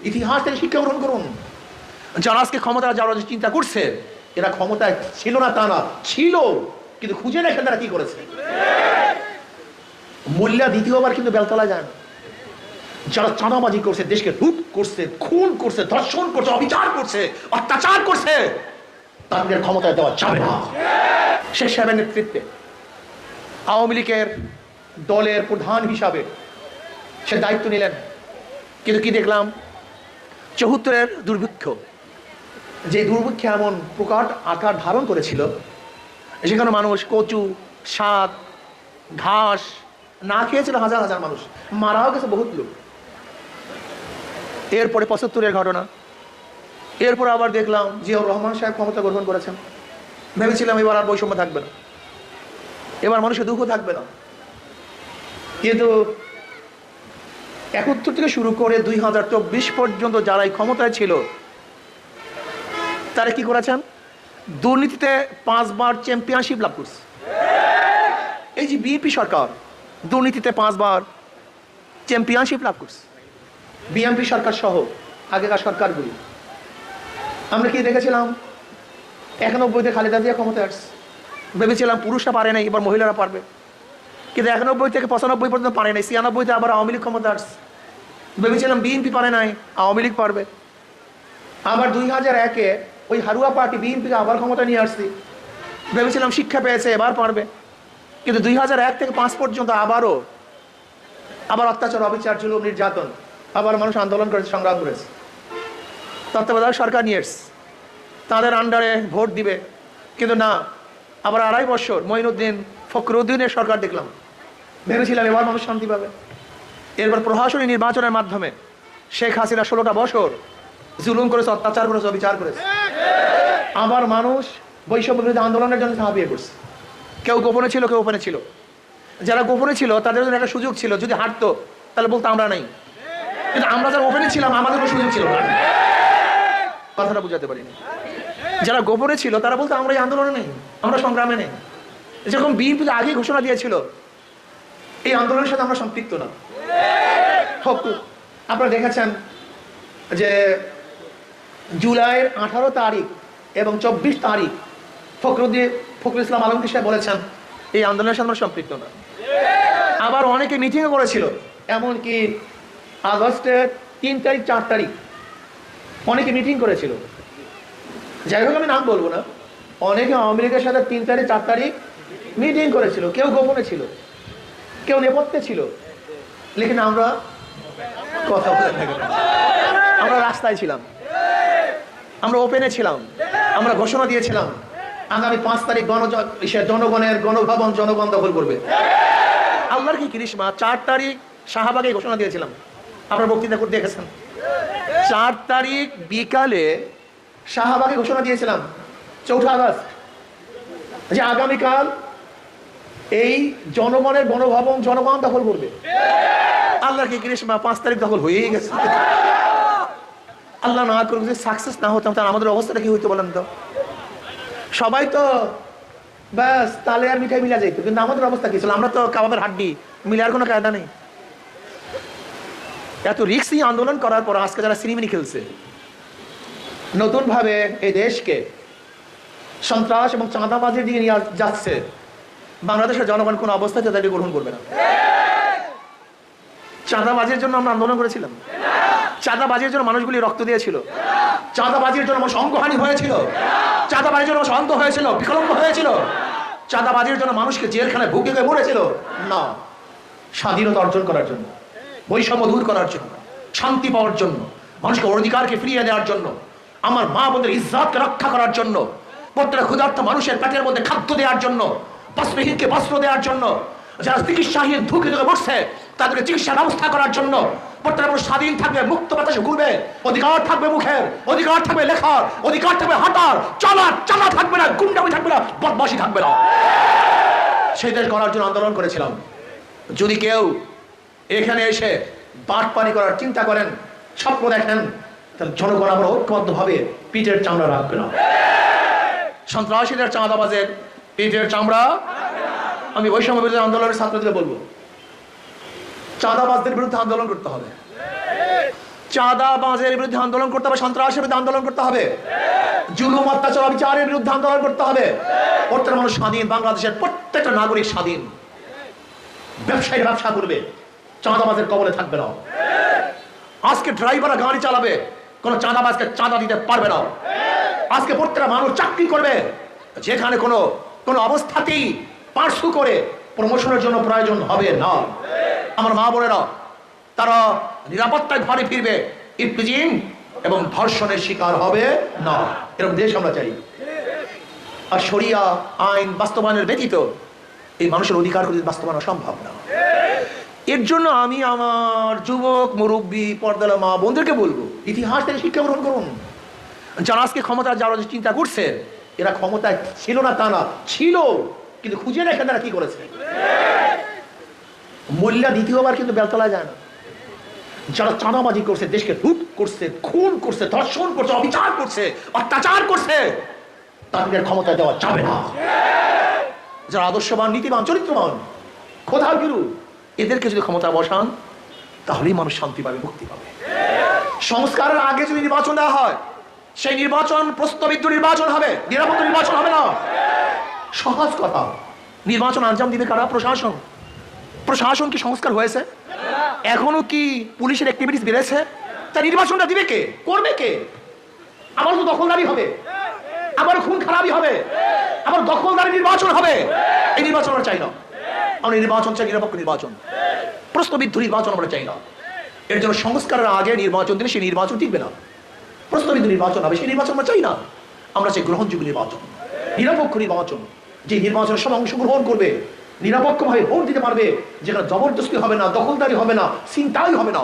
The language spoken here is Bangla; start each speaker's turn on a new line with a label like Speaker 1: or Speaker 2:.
Speaker 1: ইতিহাস থেকে শিক্ষা গ্রহণ করুন। যারা আজকে ক্ষমতা যারা চিন্তা করছে এরা ক্ষমতায় ছিল না তা না, ছিল, কিন্তু খুঁজে দেখেন তারা কি করেছে। মোল্লা দ্বিতীয়বার কিন্তু বেলতলায় যায় না। যারা চাঁদাবাজি করছে, দেশকে লুট করছে, খুন করছে, ধর্ষণ করছে, অবিচার করছে, অত্যাচার করছে, তাদের ক্ষমতায় দেওয়া যাবে না। শেখ সাহেবের নেতৃত্বে আওয়ামী লীগের দলের প্রধান হিসাবে সে দায়িত্ব নিলেন, কিন্তু কি দেখলাম, ৭৪-এর দুর্ভিক্ষ, যে দুর্ভিক্ষে এমন প্রকার আকার ধারণ করেছিল সেখানে মানুষ কচু, শাক, ঘাস না খেয়েছিল হাজার হাজার মানুষ, মারাও গেছে বহুত লোক। এরপরে ৭৫-এর ঘটনা, এরপর আবার দেখলাম জিয়াউর রহমান সাহেব ক্ষমতা গ্রহণ করেছেন। ভেবেছিলাম এবার আর বৈষম্য থাকবে না, এবার মানুষের দুঃখ থাকবে না, কিন্তু ৭১ থেকে শুরু করে ২০২৪ পর্যন্ত যারা এই ক্ষমতায় ছিল তারা কি করেছেন, দুর্নীতিতে 5 বার চ্যাম্পিয়নশিপ লাভ করছে। এই যে বিএনপি সরকার দুর্নীতিতে 5 বার চ্যাম্পিয়নশিপ লাভ করছে, বিএনপি সরকার সহ আগেকার সরকারগুলি। আমরা কি দেখেছিলাম, ৯১-তে খালেদা জিয়া ক্ষমতায় আসছে, ভেবেছিলাম পুরুষরা পারে নাই, এবার মহিলারা পারবে, কিন্তু ৯১ থেকে ৯৫ পর্যন্ত পারে নাই। ৯৬-তে আবার আওয়ামী লীগ ক্ষমতা আসছে, ভেবেছিলাম বিএনপি পারে নাই, আওয়ামী লীগ পারবে। আবার ২০০১-এ ওই হারুয়া পার্টি বিএনপিকে আবার ক্ষমতা নিয়ে আসছি, ভেবেছিলাম শিক্ষা পেয়েছে এবার পারবে, কিন্তু ২০০১ থেকে ৫ পর্যন্ত আবার অত্যাচার, অবিচার, জুলুম, নির্যাতন, আবার মানুষ আন্দোলন করেছে, সংগ্রাম করেছে। তত্ত্বাবধায়ক সরকার নিয়ে এসছে, তাদের আন্ডারে ভোট দিবে, কিন্তু না, আবার ২.৫ বছর মঈনুদ্দিন ফখরুদ্দিনের সরকার দেখলাম, ভেবেছিলাম এবার মানুষ শান্তি পাবে। এরপর প্রশাসনী নির্বাচনের মাধ্যমে শেখ হাসিনা ১৬টা বছর জুলুম করেছে, অত্যাচার করেছে, অবিচার করেছে। আবার মানুষ বৈষম্য বিরোধী আন্দোলনের জন্য ঝাঁপিয়ে পড়ছে, কেউ গোপনে ছিল, কেউ ওপেনে ছিল। যারা গোপনে ছিল তাদের জন্য একটা সুযোগ ছিল, যদি হাঁটতো তাহলে বলতো আমরা নাই, কিন্তু আমরা যারা ওপেনে ছিলাম আমাদের কোনো সুযোগ ছিল না। কথাটা বুঝাতে পারিনি। যারা গোপনে ছিল তারা বলতো আমরা এই আন্দোলনে নেই, আমরা সংগ্রামে নেই। যেরকম বিএনপি আগেই ঘোষণা দিয়েছিল এই আন্দোলনের সাথে আমরা সম্পৃক্ত না। আপনারা দেখেছেন যে জুলাইয়ের 18 তারিখ এবং 24 তারিখ ফখরুল ইসলাম আলমগীর সাহেব বলেছেন এই আন্দোলনের সাথে আমরা সম্পৃক্ত না। আবার অনেকে মিটিংও করেছিল, এমনকি আগস্টের 3 তারিখ 4 তারিখ অনেকে মিটিং করেছিল। যাই হোক, আমি নাম বলবো না, অনেকে আওয়ামী লীগের সাথে 3 তারিখ 4 তারিখ মিটিং করেছিল, কেউ গোপনে ছিল, কেউ নেপথ্যে ছিল, লেকিন আমরা কথা বলে থাকি, আমরা রাস্তায় ছিলাম, আমরা ওপেনে ছিলাম, আমরা ঘোষণা দিয়েছিলাম আগামী 5 তারিখ জনগণের গণভবন জনগণ দখল করবে। আল্লাহর কি কৃষ্মা, 4 তারিখ শাহবাগে ঘোষণা দিয়েছিলাম, আপনার বক্তৃতা করতে দেখেছেন। 4 তারিখ বিকালে শাহবাগে ঘোষণা দিয়েছিলাম 4 আগস্ট যে আগামীকাল এই জনগণের গণভবন জনগণ দখল করবে। আল্লাহর কি কৃষ্মা, 5 তারিখ দখল হয়েই গেছে। আল্লাহ না করুক যদি সাকসেস না হতাম তাহলে আমাদের অবস্থাটা কি হইতো বলেন তো? সবাই তো ব্যাস তালে আর মিঠাই মিলা যাইতো, কিন্তু আমাদের অবস্থা কি ছিল? আমরা তো কাবাবের হাড্ডি, মিলার কোনো কায়দা নেই। এত রিস্কি আন্দোলন করার পর আজকে যারা সিনেমিনি খেলছে, নতুন ভাবে এই দেশকে সন্ত্রাস এবং চাঁদাবাজির দিকে নিয়ে যাচ্ছে, বাংলাদেশের জনগণ কোন অবস্থাতে তাদের গ্রহণ করবে না। চাঁদাবাজির জন্য আমরা আন্দোলন করেছিলাম, চাঁদাবাজির জন্য মানুষগুলি রক্ত দিয়েছিল, চাঁদাবাজির জন্য মানুষ অঙ্গহানি হয়েছিল, চাঁদাবাজির জন্য মানুষ অন্ধ হয়েছিল, বিকলাঙ্গ হয়েছিল, চাঁদাবাজির জন্য মানুষকে জেলখানায় ভুগে গিয়ে মরেছিল না। স্বাধীনতা অর্জন করার জন্য, বৈষম্য দূর করার জন্য, শান্তি পাওয়ার জন্য, মানুষকে অধিকারকে ফিরিয়ে দেওয়ার জন্য, আমার মা বোনদের ইজ্জতকে রক্ষা করার জন্য, প্রত্যেকটা ক্ষুধার্ত মানুষের পেটের মধ্যে খাদ্য দেওয়ার জন্য, বস্ত্রহীনকে বস্ত্র দেওয়ার জন্য, যারা চিকিৎসাহীন ধুকে ধুকে বসছে তাদেরকে চিকিৎসা ব্যবস্থা করার জন্য, প্রত্যেকটা মানুষ স্বাধীন থাকবে, মুক্ত বাতাসে ঘুরবে, অধিকার থাকবে মুখের, অধিকার থাকবে লেখার, অধিকার থাকবে হাঁটার, চলার, চালা থাকবে না, গুন্ডামি থাকবে না, বদমাশি থাকবে না। সেই দেশ গড়ার জন্য আন্দোলন করেছিলাম। যদি কেউ এখানে এসে বাটপানি করার চিন্তা করেন, স্বপ্ন দেখেন, তাহলে জনগণ আবার ঐক্যবদ্ধভাবে পিঠের চামড়া রাখবে না। সন্ত্রাসীদের, চাঁদাবাজের পিঠের চামড়া। আমি বৈষম্য বিরোধী আন্দোলনের ছাত্রদের বলবো, চাঁদাবাজদের বিরুদ্ধে আন্দোলন করতে হবে, চাঁদাবাজের বিরুদ্ধে আন্দোলন করতে হবে, সন্ত্রাসের বিরুদ্ধে আন্দোলন করতে হবে, জুলুম অত্যাচার বিচারের বিরুদ্ধে আন্দোলন করতে হবে। প্রত্যেকটা মানুষ স্বাধীন, বাংলাদেশের প্রত্যেকটা নাগরিক স্বাধীন। ব্যবসায়ী ব্যবসা করবে, চাঁদাবাজের কবলে থাকবে না। আজকে ড্রাইভাররা গাড়ি চালাবে, কোন চাঁদাবাজকে চাঁদা দিতে পারবে না। আজকে প্রত্যেকটা মানুষ চাকরি করবে, যেখানে কোনো অবস্থাতেই পার্সু করে প্রমোশনের জন্য প্রয়োজন হবে না। আমার মা বোনেরা তারা নিরাপত্তায় ঘরে ফিরবে, ইফতিজিং এবং ধর্ষণের শিকার হবে না। এরকম দেশ আমরা চাই। আর শরিয়া আইন বাস্তবায়নের ব্যতীত এই মানুষের অধিকার বাস্তবায়ন সম্ভব না। এর জন্য আমি আমার যুবক মুরব্বী পর্দালা মা বোনদেরকে বলবো, ইতিহাস থেকে শিক্ষা গ্রহণ করুন। যারা আজকে ক্ষমতা যারা চিন্তা করছে, এরা ক্ষমতায় ছিল না তা না, ছিল, কিন্তু খুঁজে দেখেন তারা কি করেছে। মূল্যা দ্বিতীয়বার কিন্তু বেলতলায় যায় না। যারা চাঁদাবাজি করছে, দেশকে লুট করছে, খুন করছে, ধর্ষণ করছে, অবিচার করছে, অত্যাচার করছে, তাদের ক্ষমতা দেওয়া যাবে না। যারা আদর্শবান, নীতিবান, চরিত্রবান, খোদার গুরু, এদেরকে যদি ক্ষমতা বসান, তাহলেই মানুষ শান্তি পাবে, মুক্তি পাবে। সংস্কারের আগে যদি নির্বাচন দেওয়া হয়, সেই নির্বাচন প্রস্তাবিত নির্বাচন হবে, নিরাপত্তা নির্বাচন হবে না। সহজ কথা। নির্বাচন আঞ্জাম দিবে কারা? প্রশাসন। প্রশাসন কি সংস্কার হয়েছে? এখনো কি পুলিশের অ্যাক্টিভিটিস বেড়েছে? তা নির্বাচনটা দিবে কে? করবে কে? আবার তো দখলদারি হবে, আবার খুন খারাপই হবে, আবার দখলদারি নির্বাচন হবে। এই নির্বাচন আমরা চাই না। আমরা নির্বাচন চাই নিরপেক্ষ নির্বাচন, প্রশ্নবিদ্ধ নির্বাচন আমরা চাই না। এর জন্য সংস্কারের আগে নির্বাচন দিলে সেই নির্বাচন টিকবে না। প্রশ্নবিদ্ধ নির্বাচন হবে, সেই নির্বাচন আমরা চাই না। আমরা চাই গ্রহণযোগ্য নির্বাচন, নিরপেক্ষ নির্বাচন, যে নির্বাচনের সব অংশগ্রহণ করবে, নিরপেক্ষভাবে ভোট দিতে পারবে, যেখানে জবরদস্তি হবে না, দখলদারি হবে না, ছিনতাই হবে না।